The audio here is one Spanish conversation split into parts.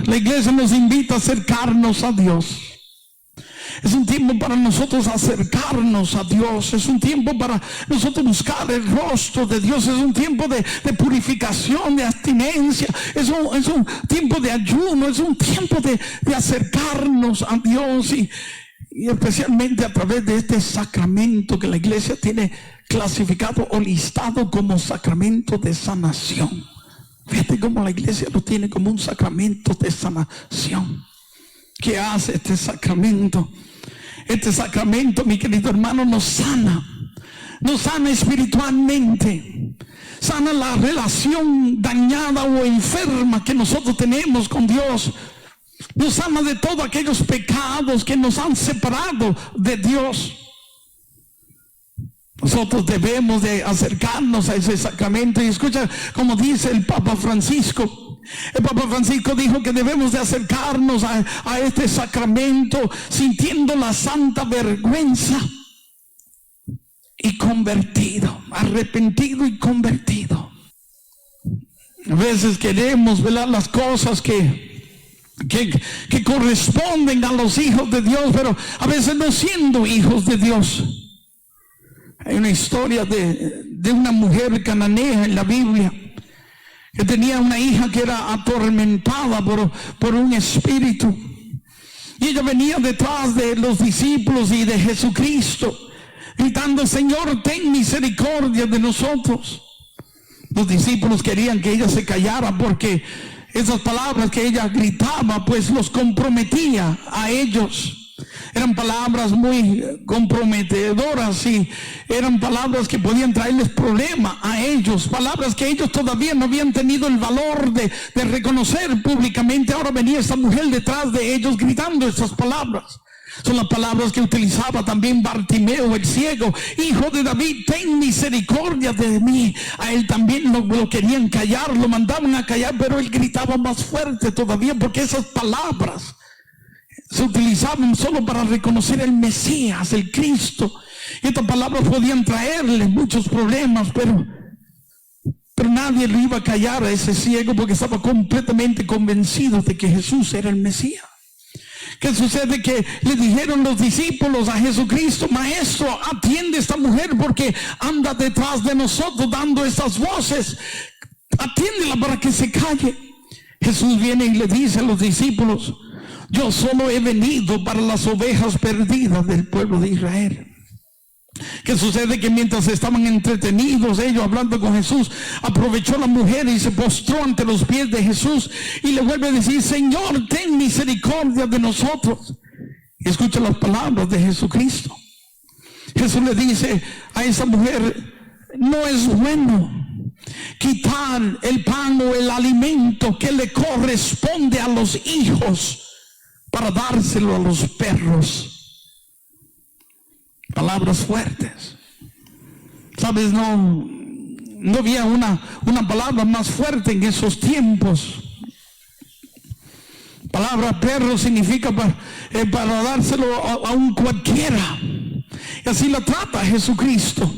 La iglesia nos invita a acercarnos a Dios. Es un tiempo para nosotros acercarnos a Dios. Es un tiempo para nosotros buscar el rostro de Dios. Es un tiempo de purificación, de abstinencia. Es un tiempo de ayuno. Es un tiempo de acercarnos a Dios. Y especialmente a través de este sacramento que la iglesia tiene clasificado o listado como sacramento de sanación. Fíjate cómo la iglesia lo tiene como un sacramento de sanación. ¿Qué hace este sacramento? Este sacramento, mi querido hermano, nos sana espiritualmente, sana la relación dañada o enferma que nosotros tenemos con Dios, nos sana de todos aquellos pecados que nos han separado de Dios. Nosotros debemos de acercarnos a ese sacramento. Y escucha como dice el Papa Francisco. El Papa Francisco dijo que debemos de acercarnos a este sacramento sintiendo la santa vergüenza y convertido, arrepentido y convertido. A veces queremos ver las cosas que corresponden a los hijos de Dios, pero a veces no siendo hijos de Dios. Hay una historia de una mujer cananea en la Biblia que tenía una hija que era atormentada por un espíritu. Y ella venía detrás de los discípulos y de Jesucristo, gritando: Señor, ten misericordia de nosotros. Los discípulos querían que ella se callara porque esas palabras que ella gritaba pues los comprometía a ellos. Eran palabras muy comprometedoras y eran palabras que podían traerles problema a ellos, palabras que ellos todavía no habían tenido el valor de reconocer públicamente. Ahora venía esa mujer detrás de ellos gritando esas palabras. Son las palabras que utilizaba también Bartimeo el ciego: Hijo de David, ten misericordia de mí. A él también lo querían callar, lo mandaban a callar, pero él gritaba más fuerte todavía, porque esas palabras se utilizaban solo para reconocer el Mesías, el Cristo. Y estas palabras podían traerle muchos problemas, pero nadie lo iba a callar a ese ciego, porque estaba completamente convencido de que Jesús era el Mesías. ¿Qué sucede? Que le dijeron los discípulos a Jesucristo: Maestro, atiende a esta mujer porque anda detrás de nosotros dando estas voces. Atiéndela para que se calle. Jesús viene y le dice a los discípulos: yo solo he venido para las ovejas perdidas del pueblo de Israel. ¿Qué sucede? Que mientras estaban entretenidos ellos hablando con Jesús, aprovechó la mujer y se postró ante los pies de Jesús y le vuelve a decir: Señor, ten misericordia de nosotros. Y escucha las palabras de Jesucristo. Jesús le dice a esa mujer: no es bueno quitar el pan o el alimento que le corresponde a los hijos para dárselo a los perros. Palabras fuertes. Sabes, no había una palabra más fuerte en esos tiempos. Palabra perro significa para dárselo a un cualquiera. Y así la trata Jesucristo.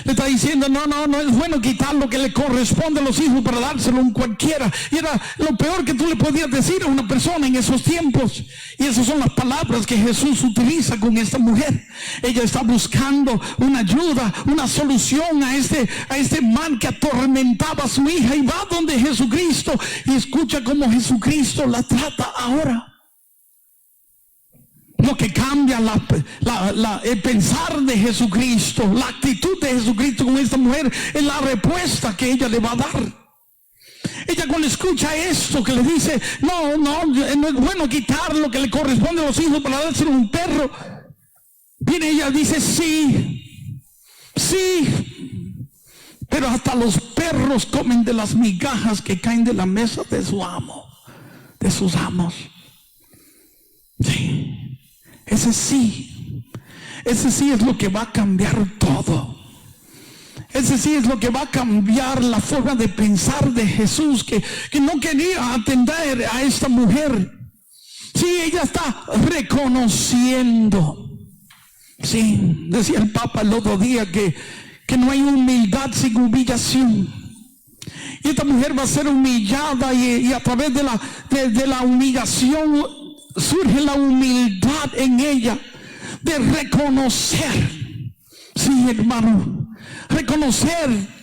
Le está diciendo: no es bueno quitar lo que le corresponde a los hijos para dárselo a un cualquiera. Y era lo peor que tú le podías decir a una persona en esos tiempos. Y esas son las palabras que Jesús utiliza con esta mujer. Ella está buscando una ayuda, una solución a este mal que atormentaba a su hija, y va donde Jesucristo y escucha cómo Jesucristo la trata ahora. Lo que cambia el pensar de Jesucristo, la actitud de Jesucristo con esta mujer, es la respuesta que ella le va a dar. Ella, cuando escucha esto que le dice: no es bueno quitar lo que le corresponde a los hijos para dárselo a un perro, viene ella y dice: sí, pero hasta los perros comen de las migajas que caen de la mesa de su amo, de sus amos. Sí. Ese sí es lo que va a cambiar todo. Ese sí es lo que va a cambiar la forma de pensar de Jesús, que no quería atender a esta mujer. Sí, ella está reconociendo. Sí, decía el Papa el otro día que no hay humildad sin humillación. Y esta mujer va a ser humillada y a través de la humillación surge la humildad en ella de reconocer. Sí, hermano, reconocer.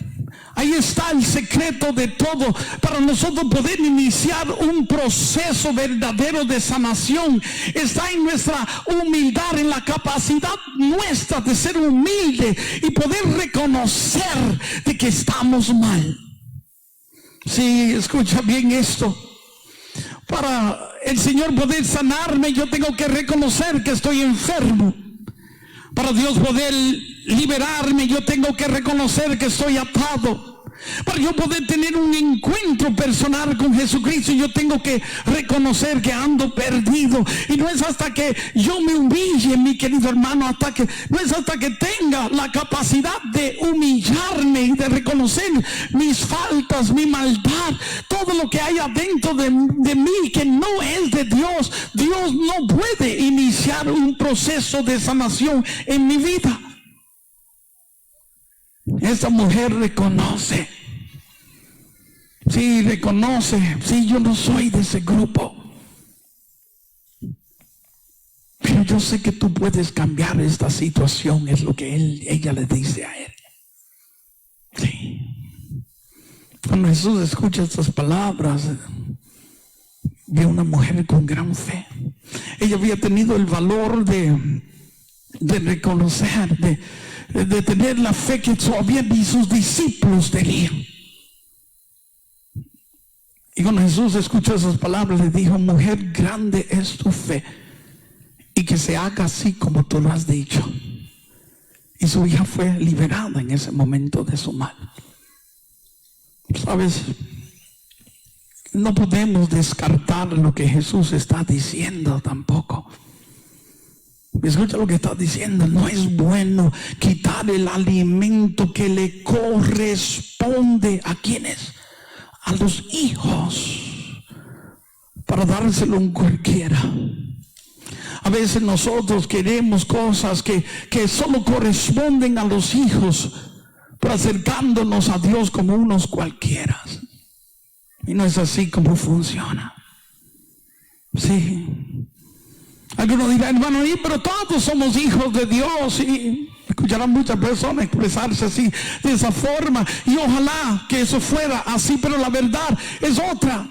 Ahí está el secreto de todo para nosotros poder iniciar un proceso verdadero de sanación. Está en nuestra humildad, en la capacidad nuestra de ser humilde y poder reconocer de que estamos mal. Sí, escucha bien esto. Para el Señor poder sanarme, yo tengo que reconocer que estoy enfermo. Para Dios poder liberarme, yo tengo que reconocer que estoy atado. Para yo poder tener un encuentro personal con Jesucristo, yo tengo que reconocer que ando perdido. Y no es hasta que yo me humille, mi querido hermano, no es hasta que tenga la capacidad de humillarme y de reconocer mis faltas, mi maldad, todo lo que hay adentro de mí que no es de Dios. Dios no puede iniciar un proceso de sanación en mi vida. Esta mujer reconoce. Sí, reconoce. Sí, yo no soy de ese grupo. Pero yo sé que tú puedes cambiar esta situación. Es lo que ella le dice a él. Sí. Cuando Jesús escucha estas palabras, ve una mujer con gran fe. Ella había tenido el valor de reconocer, de tener la fe que todavía ni sus discípulos tenían. Y cuando Jesús escuchó esas palabras, le dijo: mujer, grande es tu fe, y que se haga así como tú lo has dicho. Y su hija fue liberada en ese momento de su mal. ¿Sabes? No podemos descartar lo que Jesús está diciendo tampoco. Escucha lo que está diciendo. No es bueno quitar el alimento que le corresponde a quienes, a los hijos, para dárselo a un cualquiera. A veces nosotros queremos cosas que solo corresponden a los hijos, pero acercándonos a Dios como unos cualquiera. Y no es así como funciona. Sí. Algunos dirán: hermano, pero todos somos hijos de Dios. Y escucharán muchas personas expresarse así, de esa forma. Y ojalá que eso fuera así, pero la verdad es otra.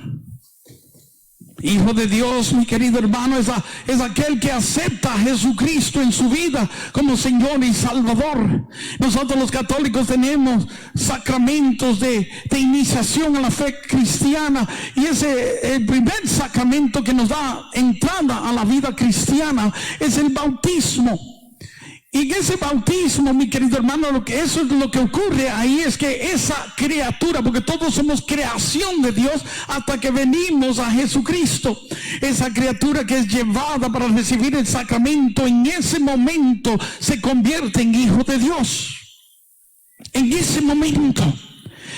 Hijo de Dios, mi querido hermano, es aquel que acepta a Jesucristo en su vida como Señor y Salvador. Nosotros los católicos tenemos sacramentos de iniciación a la fe cristiana, y el primer sacramento que nos da entrada a la vida cristiana es el bautismo. Y en ese bautismo, mi querido hermano, eso es lo que ocurre ahí, es que esa criatura, porque todos somos creación de Dios hasta que venimos a Jesucristo, esa criatura que es llevada para recibir el sacramento, en ese momento se convierte en hijo de Dios. En ese momento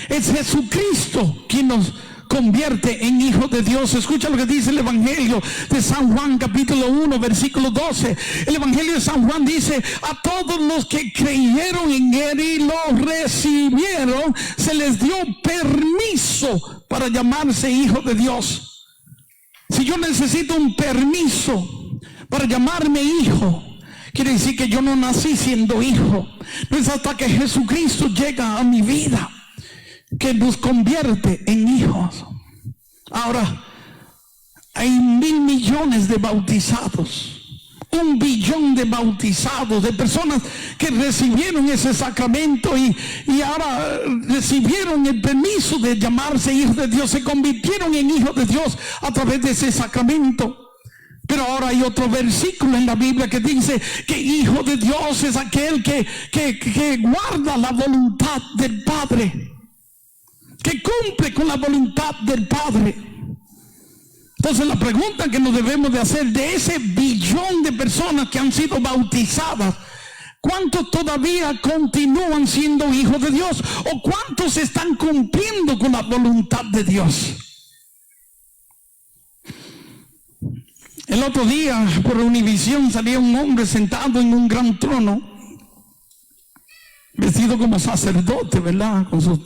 es Jesucristo quien nos convierte en hijos de Dios. Escucha lo que dice el Evangelio de San Juan, capítulo 1, versículo 12. El Evangelio de San Juan dice: a todos los que creyeron en él y lo recibieron, se les dio permiso para llamarse hijos de Dios. Si yo necesito un permiso para llamarme hijo, quiere decir que yo no nací siendo hijo. No es hasta que Jesucristo llega a mi vida que nos convierte en hijos. Ahora, hay 1.000 millones de bautizados, 1 billón de bautizados, de personas que recibieron ese sacramento y ahora recibieron el permiso de llamarse hijos de Dios, se convirtieron en hijos de Dios a través de ese sacramento. Pero ahora hay otro versículo en la Biblia que dice que hijo de Dios es aquel que guarda la voluntad del Padre, que cumple con la voluntad del Padre. Entonces la pregunta que nos debemos de hacer, de ese billón de personas que han sido bautizadas, ¿cuántos todavía continúan siendo hijos de Dios? ¿O cuántos están cumpliendo con la voluntad de Dios? El otro día por Univisión salía un hombre sentado en un gran trono, vestido como sacerdote, ¿verdad? Con sus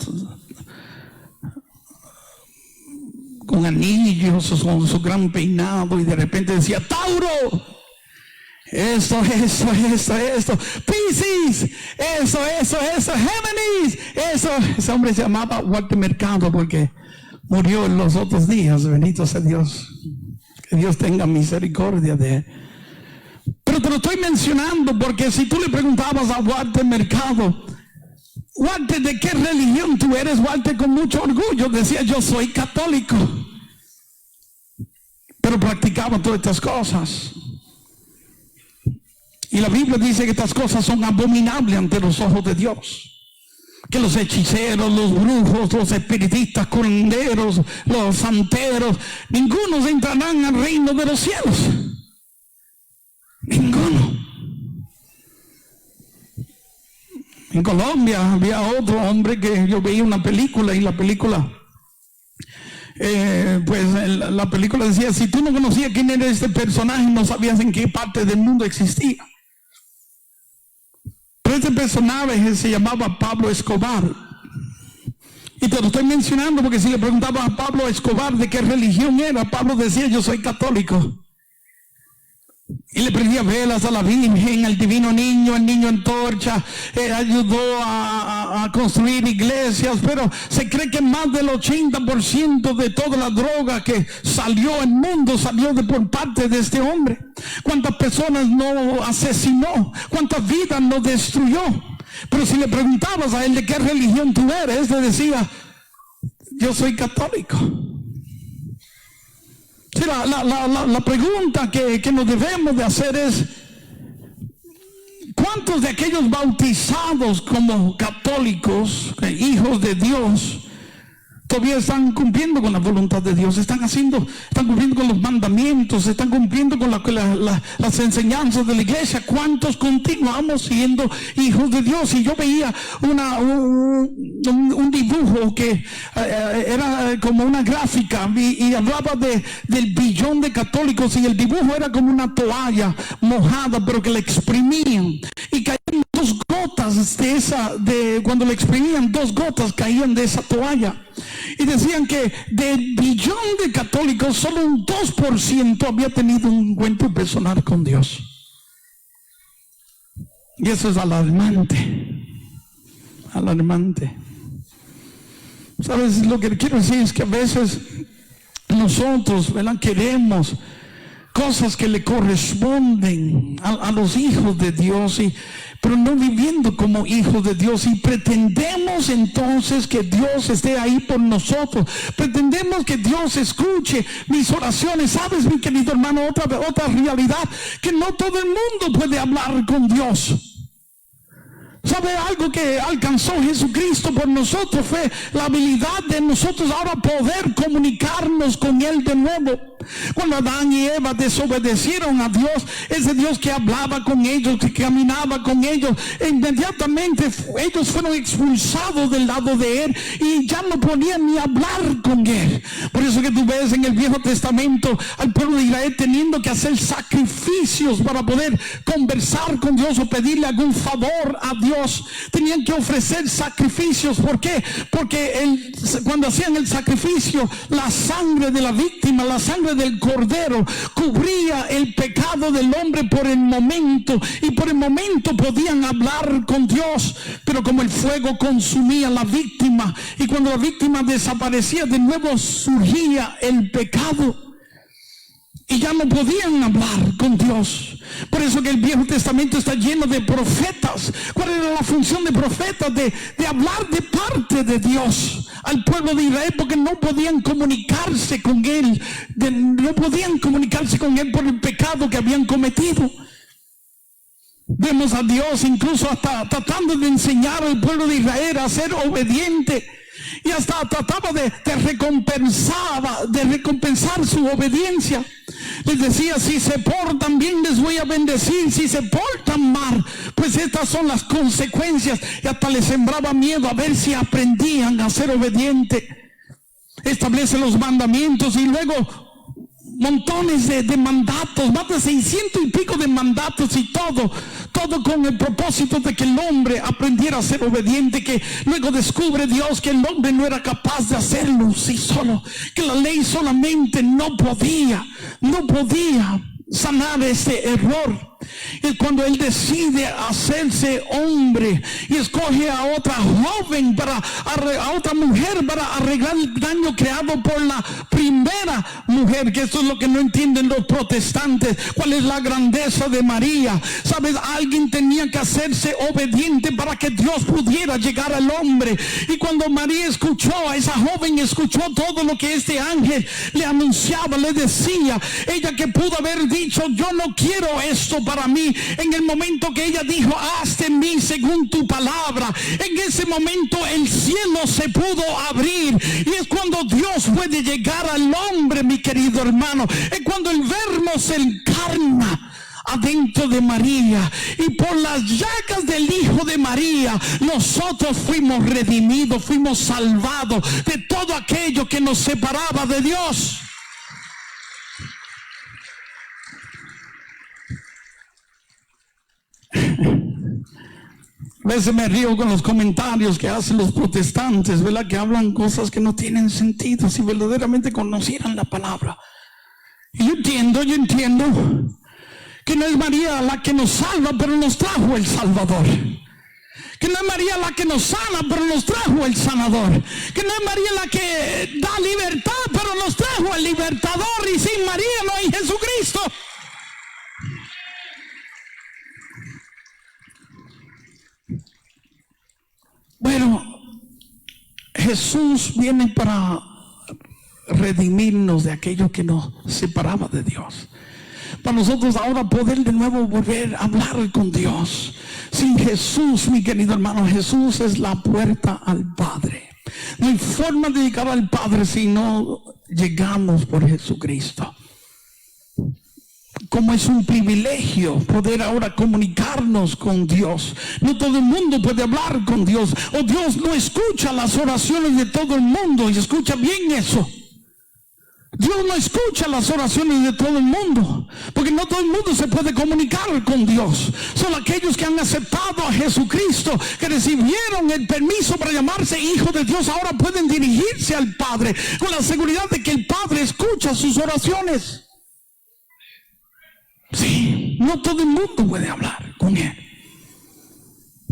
con anillos, con su gran peinado, y de repente decía: Tauro, esto, Piscis, eso, Géminis, eso. Ese hombre se llamaba Walter Mercado porque murió en los otros días. Bendito sea Dios. Que Dios tenga misericordia de él. Pero te lo estoy mencionando porque si tú le preguntabas a Walter Mercado: Walter, ¿de qué religión tú eres? Walter con mucho orgullo decía: yo soy católico. Pero practicaba todas estas cosas. Y la Biblia dice que estas cosas son abominables ante los ojos de Dios. Que los hechiceros, los brujos, los espiritistas, curanderos, los santeros, ninguno entrarán al reino de los cielos. Ninguno. En Colombia había otro hombre que yo veía una película, y la película, la película decía: si tú no conocías quién era este personaje, no sabías en qué parte del mundo existía. Pero este personaje se llamaba Pablo Escobar. Y te lo estoy mencionando porque si le preguntaba a Pablo Escobar de qué religión era, Pablo decía: yo soy católico. Y le prendía velas a la Virgen, al Divino Niño, al Niño Antorcha, ayudó a construir iglesias, pero se cree que más del 80% de toda la droga que salió al mundo salió por parte de este hombre. ¿Cuántas personas no asesinó? ¿Cuántas vidas no destruyó? Pero si le preguntabas a él de qué religión tú eres, le decía: yo soy católico. Sí, la pregunta que nos debemos de hacer es: ¿cuántos de aquellos bautizados como católicos, hijos de Dios, todavía están cumpliendo con la voluntad de Dios? Están cumpliendo con los mandamientos, están cumpliendo con las enseñanzas de la iglesia. ¿Cuántos continuamos siendo hijos de Dios? Y yo veía un dibujo que era como una gráfica y hablaba del billón de católicos, y el dibujo era como una toalla mojada pero que la exprimían y caían 2 gotas cuando la exprimían, 2 gotas caían de esa toalla. Y decían que del billón de católicos solo un 2% había tenido un encuentro personal con Dios. Y eso es alarmante. Alarmante. ¿Sabes? Lo que quiero decir es que a veces nosotros, ¿verdad?, queremos cosas que le corresponden a los hijos de Dios, pero no viviendo como hijos de Dios, y pretendemos entonces que Dios esté ahí por nosotros, pretendemos que Dios escuche mis oraciones. ¿Sabes, mi querido hermano? Otra realidad, que no todo el mundo puede hablar con Dios. ¿Sabe? Algo que alcanzó Jesucristo por nosotros fue la habilidad de nosotros ahora poder comunicarnos con Él de nuevo. Cuando Adán y Eva desobedecieron a Dios, ese Dios que hablaba con ellos, que caminaba con ellos, inmediatamente ellos fueron expulsados del lado de Él y ya no podían ni hablar con Él. Por eso que tú ves en el Viejo Testamento al pueblo de Israel teniendo que hacer sacrificios para poder conversar con Dios o pedirle algún favor a Dios. Tenían que ofrecer sacrificios. ¿Por qué? Porque cuando hacían el sacrificio, la sangre de la víctima, la sangre del cordero, cubría el pecado del hombre por el momento, y por el momento podían hablar con Dios. Pero como el fuego consumía a la víctima, y cuando la víctima desaparecía, de nuevo surgía el pecado y ya no podían hablar con Dios. Por eso que el Viejo Testamento está lleno de profetas. ¿Cuál era la función de profetas? De hablar de parte de Dios al pueblo de Israel, porque no podían comunicarse con Él, por el pecado que habían cometido. Vemos a Dios incluso hasta tratando de enseñar al pueblo de Israel a ser obediente, y hasta trataba de recompensar su obediencia. Les decía: si se portan bien les voy a bendecir, si se portan mal, pues estas son las consecuencias. Y hasta les sembraba miedo a ver si aprendían a ser obedientes. Establece los mandamientos y luego montones de mandatos, más de 600 y pico de mandatos, y todo todo con el propósito de que el hombre aprendiera a ser obediente, que luego descubre Dios que el hombre no era capaz de hacerlo sí solo, que la ley solamente no podía sanar ese error. Y cuando él decide hacerse hombre y escoge a otra joven, a otra mujer para arreglar el daño creado por la primera mujer, que esto es lo que no entienden los protestantes, cuál es la grandeza de María. Sabes, alguien tenía que hacerse obediente para que Dios pudiera llegar al hombre. Y cuando María escuchó, a esa joven escuchó todo lo que este ángel le anunciaba, le decía, ella que pudo haber dicho, yo no quiero esto para mí, en el momento que ella dijo, haz de mí según tu palabra, en ese momento el cielo se pudo abrir. Y es cuando Dios puede llegar al hombre, mi querido hermano, es cuando el Verbo se encarna adentro de María, y por las llagas del Hijo de María nosotros fuimos redimidos, fuimos salvados de todo aquello que nos separaba de Dios. A veces me río con los comentarios que hacen los protestantes, ¿verdad? Que hablan cosas que no tienen sentido si verdaderamente conocieran la palabra. Y yo entiendo que no es María la que nos salva, pero nos trajo el Salvador. Que no es María la que nos sana, pero nos trajo el sanador. Que no es María la que da libertad, pero nos trajo el libertador. Y sin María no hay Jesucristo. Bueno, Jesús viene para redimirnos de aquello que nos separaba de Dios. Para nosotros ahora poder de nuevo volver a hablar con Dios. Sin Jesús, mi querido hermano, Jesús es la puerta al Padre. No hay forma de llegar al Padre si no llegamos por Jesucristo. Como es un privilegio poder ahora comunicarnos con Dios. No todo el mundo puede hablar con Dios, o Dios no escucha las oraciones de todo el mundo. Y escucha bien eso, Dios no escucha las oraciones de todo el mundo, porque no todo el mundo se puede comunicar con Dios. Son aquellos que han aceptado a Jesucristo, que recibieron el permiso para llamarse hijo de Dios, ahora pueden dirigirse al Padre con la seguridad de que el Padre escucha sus oraciones. Sí, no todo el mundo puede hablar con Él.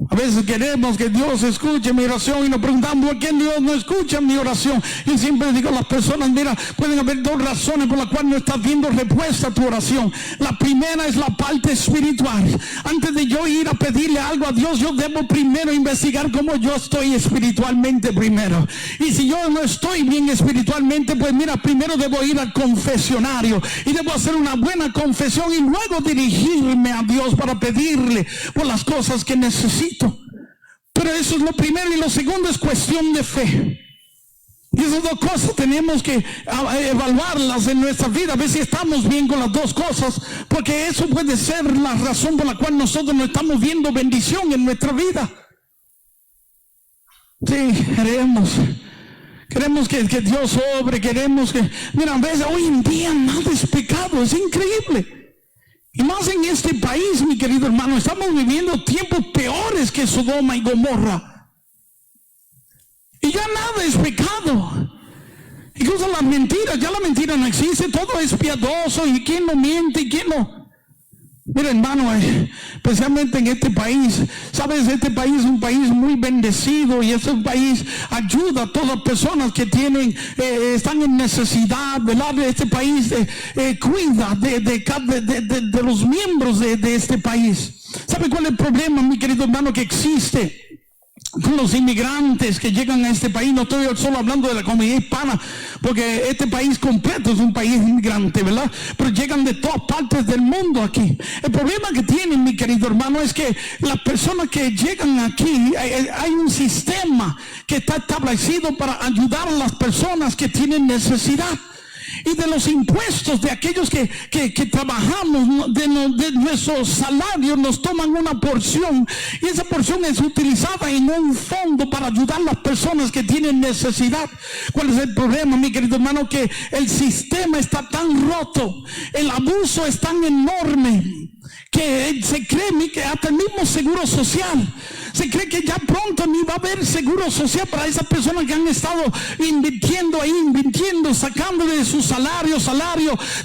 A veces queremos que Dios escuche mi oración y nos preguntamos por qué Dios no escucha mi oración. Y siempre digo a las personas, mira, pueden haber dos razones por las cuales no estás viendo respuesta a tu oración. La primera es la parte espiritual. Antes de yo ir a pedirle algo a Dios, yo debo primero investigar cómo yo estoy espiritualmente primero. Y si yo no estoy bien espiritualmente, pues mira, primero debo ir al confesionario y debo hacer una buena confesión y luego dirigirme a Dios para pedirle por las cosas que necesito. Pero eso es lo primero, y lo segundo es cuestión de fe. Y esas dos cosas tenemos que evaluarlas en nuestra vida, a ver si estamos bien con las dos cosas, porque eso puede ser la razón por la cual nosotros no estamos viendo bendición en nuestra vida. Sí, queremos que Dios obre, queremos que, mira, a veces hoy en día nada es pecado, es increíble. Y más en este país, mi querido hermano, estamos viviendo tiempos peores que Sodoma y Gomorra. Y ya nada es pecado. Incluso las mentiras, ya la mentira no existe, todo es piadoso. ¿Y quién no miente y quién no? Mira, hermano, especialmente en este país, sabes, este país es un país muy bendecido, y este país ayuda a todas las personas que están en necesidad, ¿verdad? Este país cuida de los miembros de este país. ¿Sabe cuál es el problema, mi querido hermano, que existe con los inmigrantes que llegan a este país? No estoy solo hablando de la comunidad hispana, porque este país completo es un país inmigrante, ¿verdad? Pero llegan de todas partes del mundo aquí. El problema que tienen, mi querido hermano, es que las personas que llegan aquí, hay un sistema que está establecido para ayudar a las personas que tienen necesidad. Y de los impuestos de aquellos que trabajamos, de nuestros salarios, nos toman una porción, y esa porción es utilizada en un fondo para ayudar a las personas que tienen necesidad. ¿Cuál es el problema, mi querido hermano? Que el sistema está tan roto, el abuso es tan enorme, que se cree que hasta el mismo seguro social, se cree que ya pronto ni va a haber seguro social para esas personas que han estado invirtiendo ahí, sacando de su salario,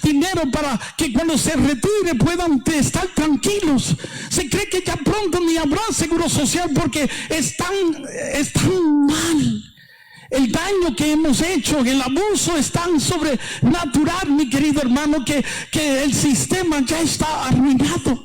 dinero para que cuando se retire puedan estar tranquilos. Se cree que ya pronto ni habrá seguro social porque es tan mal. El daño que hemos hecho, el abuso es tan sobrenatural, mi querido hermano, que el sistema ya está arruinado.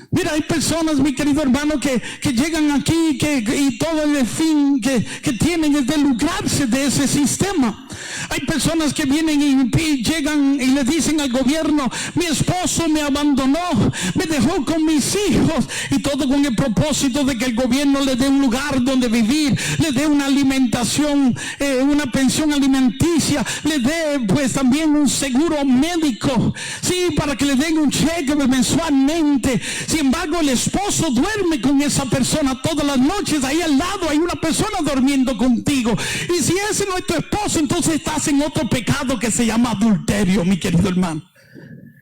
Mira, hay personas, mi querido hermano, que llegan aquí y todo el fin que tienen es de lucrarse de ese sistema. Hay personas que vienen y llegan y le dicen al gobierno: mi esposo me abandonó, me dejó con mis hijos, y todo con el propósito de que el gobierno le dé un lugar donde vivir, le dé una alimentación, una pensión alimenticia, le dé pues también un seguro médico, sí, para que le den un cheque mensualmente. Sin embargo, el esposo duerme con esa persona todas las noches. Ahí al lado hay una persona durmiendo contigo, y si ese no es tu esposo, entonces estás en otro pecado que se llama adulterio, mi querido hermano.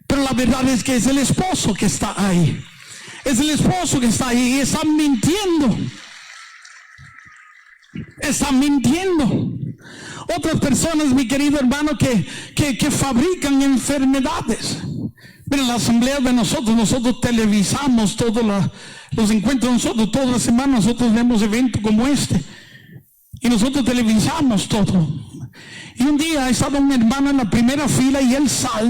Pero la verdad es que es el esposo que está ahí. Es el esposo que está ahí y están mintiendo. Están mintiendo. Otras personas, mi querido hermano, que fabrican enfermedades. Mira, la asamblea de nosotros televisamos todos los encuentros. Nosotros todas las semanas nosotros vemos eventos como este. Y nosotros televisamos todo. Y un día estaba un hermano en la primera fila y él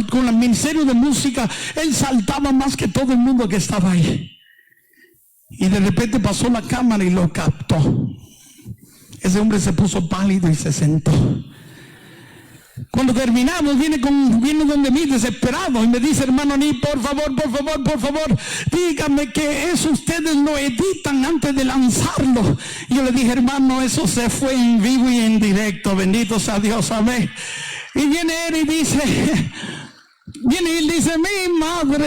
con el ministerio de música, él saltaba más que todo el mundo que estaba ahí. Y de repente pasó la cámara y lo captó. Ese hombre se puso pálido y se sentó. Cuando terminamos, viene donde mí desesperado y me dice: hermano Ni, por favor, dígame que eso ustedes lo editan antes de lanzarlo. Y yo le dije: hermano, eso se fue en vivo y en directo, bendito sea Dios, amén. Y viene él y dice,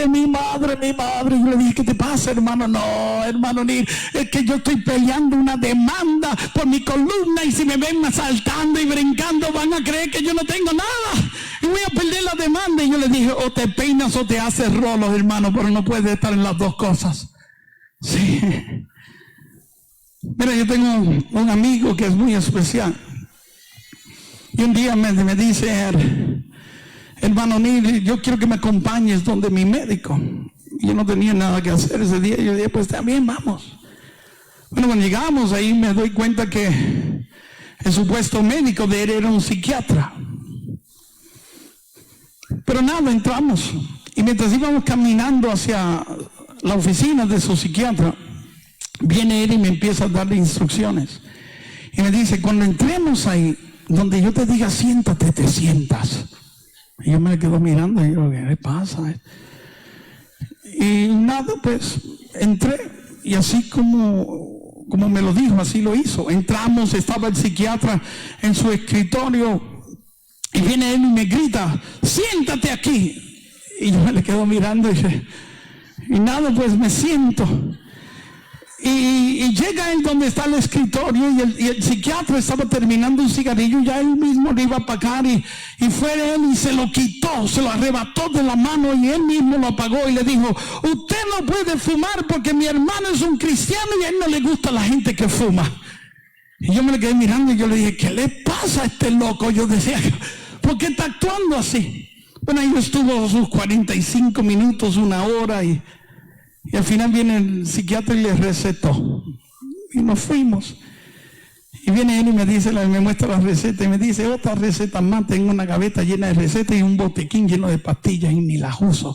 mi madre. Y yo le dije: ¿qué te pasa, hermano? No, hermano Ni, es que yo estoy peleando una demanda por mi columna, y si me ven saltando y brincando van a creer que yo no tengo nada y voy a perder la demanda. Y yo le dije: o te peinas o te haces rolos, hermano, pero no puedes estar en las dos cosas. Sí. Mira, yo tengo un amigo que es muy especial, y un día me dice: hermano Ni, yo quiero que me acompañes donde mi médico. Y yo no tenía nada que hacer ese día. Yo dije: pues también vamos. Bueno, cuando llegamos ahí me doy cuenta que el supuesto médico de él era un psiquiatra. Pero nada, entramos. Y mientras íbamos caminando hacia la oficina de su psiquiatra, viene él y me empieza a darle instrucciones. Y me dice: cuando entremos ahí, donde yo te diga siéntate, te sientas. Y yo me quedo mirando y digo: ¿qué le pasa? Y nada, pues entré, y así como me lo dijo, así lo hizo. Entramos, estaba el psiquiatra en su escritorio, y viene él y me grita: siéntate aquí. Y yo me le quedo mirando y nada, pues me siento. Y llega él donde está el escritorio, y el psiquiatra estaba terminando un cigarrillo, ya él mismo lo iba a apagar, y fue él y se lo quitó, se lo arrebató de la mano, y él mismo lo apagó y le dijo: usted no puede fumar porque mi hermano es un cristiano y a él no le gusta la gente que fuma. Y yo me le quedé mirando y yo le dije: ¿qué le pasa a este loco? Yo decía: ¿por qué está actuando así? Bueno, ahí estuvo sus 45 minutos, una hora, y al final viene el psiquiatra y le recetó. Y nos fuimos. Y viene él y me dice, me muestra la receta y me dice: otra receta más, tengo una gaveta llena de recetas y un botequín lleno de pastillas y ni las uso.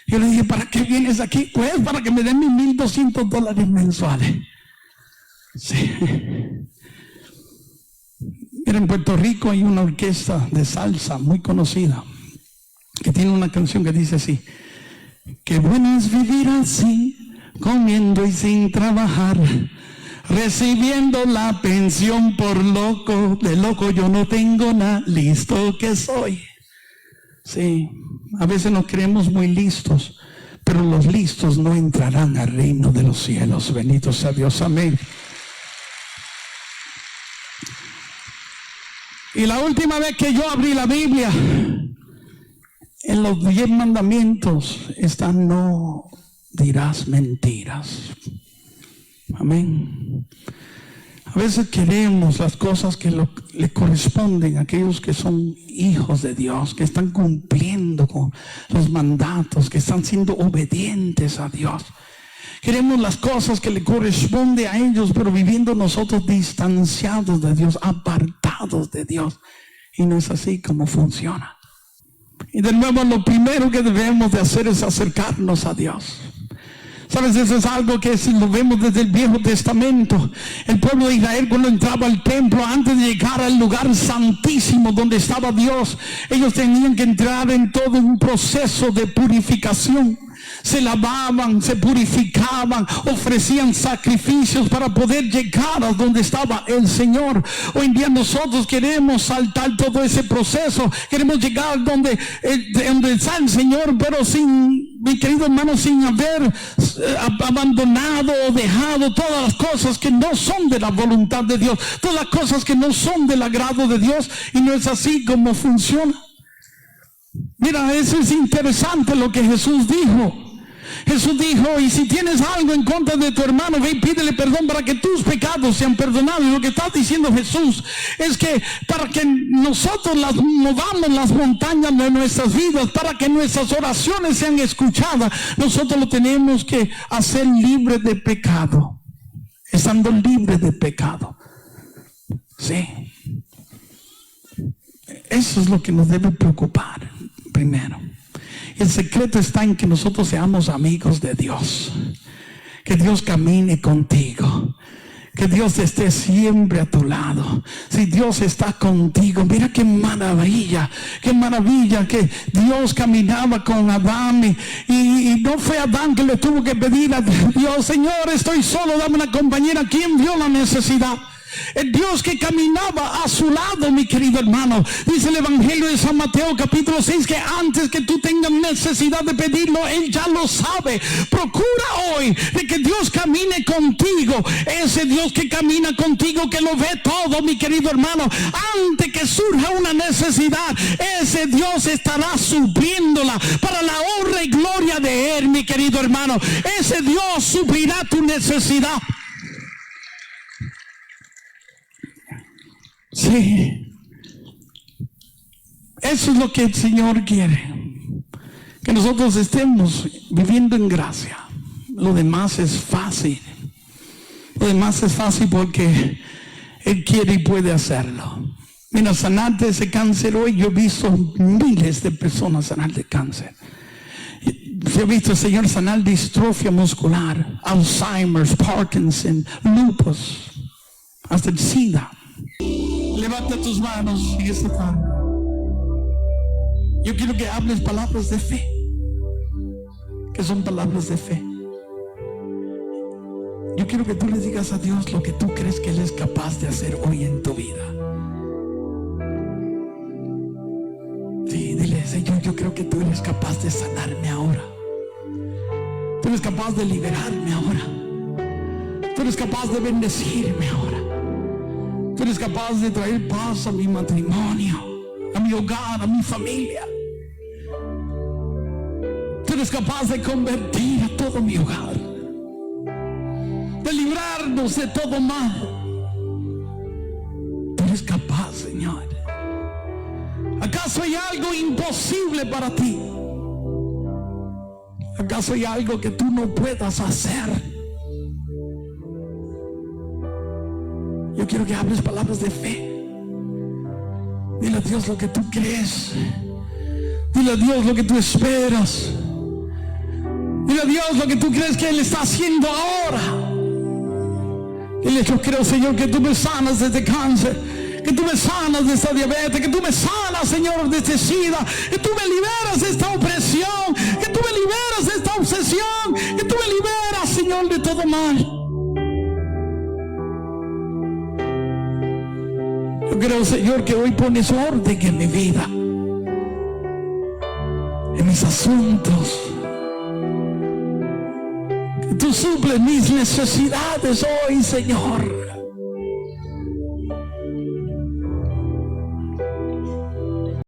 Yo le dije: ¿para qué vienes aquí? Pues para que me den mis $1,200 mensuales. Sí. Mira, en Puerto Rico hay una orquesta de salsa muy conocida que tiene una canción que dice así: qué bueno es vivir así, comiendo y sin trabajar, recibiendo la pensión por loco. De loco yo no tengo nada, listo que soy. Sí, a veces nos creemos muy listos, pero los listos no entrarán al reino de los cielos. Bendito sea Dios, amén. Y la última vez que yo abrí la Biblia, en los 10 mandamientos está: no dirás mentiras. Amén. A veces queremos las cosas que le corresponden a aquellos que son hijos de Dios, que están cumpliendo con los mandatos, que están siendo obedientes a Dios. Queremos las cosas que le corresponden a ellos, pero viviendo nosotros distanciados de Dios, apartados de Dios. Y no es así como funciona. Y de nuevo, lo primero que debemos de hacer es acercarnos a Dios. ¿Sabes? Eso es algo que si lo vemos desde el Viejo Testamento. El pueblo de Israel, cuando entraba al templo, antes de llegar al lugar santísimo donde estaba Dios, ellos tenían que entrar en todo un proceso de purificación. Se lavaban, se purificaban, ofrecían sacrificios para poder llegar a donde estaba el Señor. Hoy en día nosotros queremos saltar todo ese proceso, queremos llegar donde está el Señor, pero sin, mi querido hermano, sin haber abandonado o dejado todas las cosas que no son de la voluntad de Dios, todas las cosas que no son del agrado de Dios, y no es así como funciona. Mira, eso es interesante lo que Jesús dijo. Jesús dijo, y si tienes algo en contra de tu hermano, ve y pídele perdón para que tus pecados sean perdonados. Y lo que está diciendo Jesús es que para que nosotros movamos las montañas de nuestras vidas, para que nuestras oraciones sean escuchadas, nosotros lo tenemos que hacer libre de pecado, estando libre de pecado. Sí. Eso es lo que nos debe preocupar primero. El secreto está en que nosotros seamos amigos de Dios. Que Dios camine contigo. Que Dios esté siempre a tu lado. Si Dios está contigo, mira qué maravilla que Dios caminaba con Adán y no fue Adán que le tuvo que pedir a Dios, Señor, estoy solo, dame una compañera. ¿Quién vio la necesidad? El Dios que caminaba a su lado, mi querido hermano. Dice el Evangelio de San Mateo capítulo 6 que antes que tú tengas necesidad de pedirlo, Él ya lo sabe. Procura hoy de que Dios camine contigo. Ese Dios que camina contigo, que lo ve todo, mi querido hermano. Antes que surja una necesidad, ese Dios estará supliéndola para la honra y gloria de Él, mi querido hermano. Ese Dios suplirá tu necesidad. Sí, eso es lo que el Señor quiere, que nosotros estemos viviendo en gracia. Lo demás es fácil. Lo demás es fácil porque Él quiere y puede hacerlo. Mira, sanar de ese cáncer hoy, yo he visto miles de personas sanar de cáncer. Yo he visto al Señor sanar distrofia muscular, Alzheimer's, Parkinson, lupus, hasta el SIDA. Levanta tus manos en esta tarde. Yo quiero que hables palabras de fe. Que son palabras de fe. Yo quiero que tú le digas a Dios lo que tú crees que Él es capaz de hacer hoy en tu vida. Sí, dile, Señor, yo creo que tú eres capaz de sanarme ahora. Tú eres capaz de liberarme ahora. Tú eres capaz de bendecirme ahora. Tú eres capaz de traer paz a mi matrimonio, a mi hogar, a mi familia. Tú eres capaz de convertir a todo mi hogar, de librarnos de todo mal. Tú eres capaz, Señor. ¿Acaso hay algo imposible para ti? ¿Acaso hay algo que tú no puedas hacer? Yo quiero que hables palabras de fe. Dile a Dios lo que tú crees. Dile a Dios lo que tú esperas. Dile a Dios lo que tú crees que Él está haciendo ahora. Dile, yo creo, Señor, que tú me sanas de este cáncer, que tú me sanas de esta diabetes, que tú me sanas, Señor, de este SIDA, que tú me liberas de esta opresión, que tú me liberas de esta obsesión, que tú me liberas, Señor, de todo mal. Yo creo, Señor, que hoy pones orden en mi vida, en mis asuntos. Que tú suples mis necesidades hoy, Señor.